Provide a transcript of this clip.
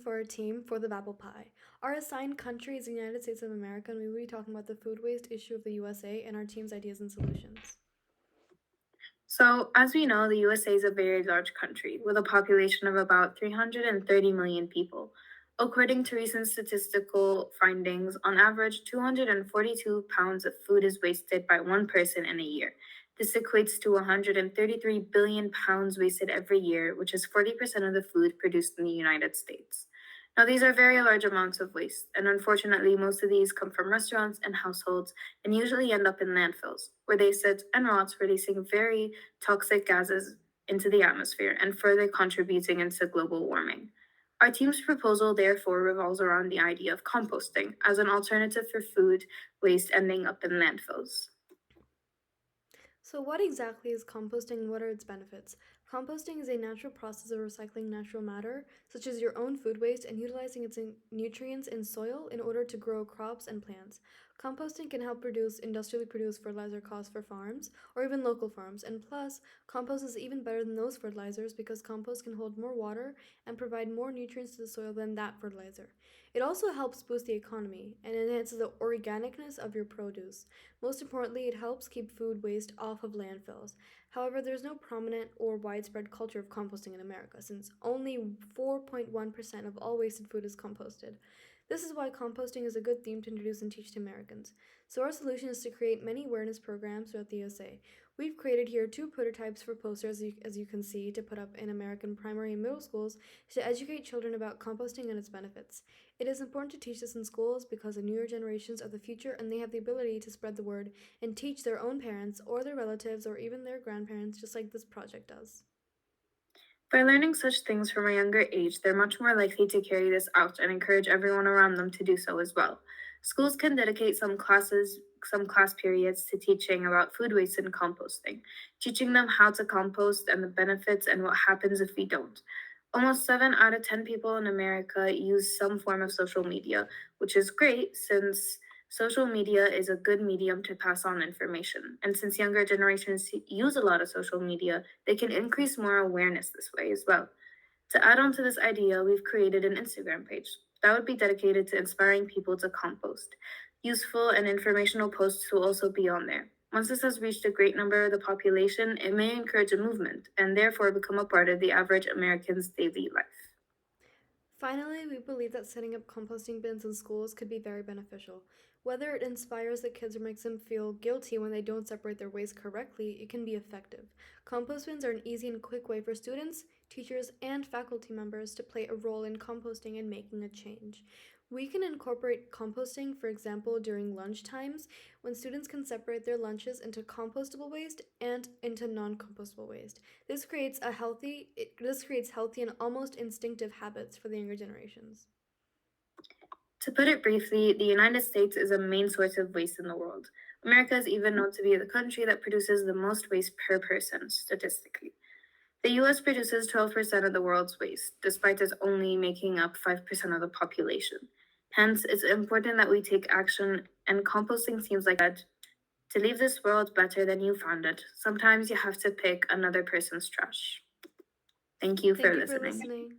for our team for the Apple Pie. Our assigned country is the United States of America, and we will be talking about the food waste issue of the USA and our team's ideas and solutions. So, as we know, the USA is a very large country with a population of about 330 million people. According to recent statistical findings, on average, 242 pounds of food is wasted by one person in a year. This equates to 133 billion pounds wasted every year, which is 40% of the food produced in the United States. Now, these are very large amounts of waste, and unfortunately, most of these come from restaurants and households and usually end up in landfills, where they sit and rot, releasing very toxic gases into the atmosphere and further contributing into global warming. Our team's proposal therefore revolves around the idea of composting as an alternative for food waste ending up in landfills. So, what exactly is composting and what are its benefits? Composting is a natural process of recycling natural matter, such as your own food waste, and utilizing its nutrients in soil in order to grow crops and plants. Composting can help reduce industrially produced fertilizer costs for farms or even local farms, and plus, compost is even better than those fertilizers because compost can hold more water and provide more nutrients to the soil than that fertilizer. It also helps boost the economy and enhances the organicness of your produce. Most importantly, it helps keep food waste off of landfills. However, there's no prominent or widespread culture of composting in America, since only 4.1% of all wasted food is composted. This is why composting is a good theme to introduce and teach to Americans. So, our solution is to create many awareness programs throughout the USA. We've created here two prototypes for posters, as you can see, to put up in American primary and middle schools to educate children about composting and its benefits. It is important to teach this in schools because the newer generations are the future and they have the ability to spread the word and teach their own parents or their relatives or even their grandparents, just like this project does. By learning such things from a younger age, they're much more likely to carry this out and encourage everyone around them to do so as well. Schools can dedicate some class periods to teaching about food waste and composting, teaching them how to compost and the benefits and what happens if we don't. Almost 7 out of 10 people in America use some form of social media, which is great since social media is a good medium to pass on information. And since younger generations use a lot of social media, they can increase more awareness this way as well. To add on to this idea, we've created an Instagram page that would be dedicated to inspiring people to compost. Useful and informational posts will also be on there. Once this has reached a great number of the population, it may encourage a movement and therefore become a part of the average American's daily life. Finally, we believe that setting up composting bins in schools could be very beneficial. Whether it inspires the kids or makes them feel guilty when they don't separate their waste correctly, it can be effective. Compost bins are an easy and quick way for students, teachers, and faculty members to play a role in composting and making a change. We can incorporate composting, for example, during lunch times when students can separate their lunches into compostable waste and into non-compostable waste. This creates healthy and almost instinctive habits for the younger generations. To put it briefly, the United States is a main source of waste in the world. America is even known to be the country that produces the most waste per person, statistically. The US produces 12% of the world's waste, despite it only making up 5% of the population. Hence, it's important that we take action, and composting seems like that to leave this world better than you found it. Sometimes you have to pick another person's trash. Thank you for Thank you for listening. listening.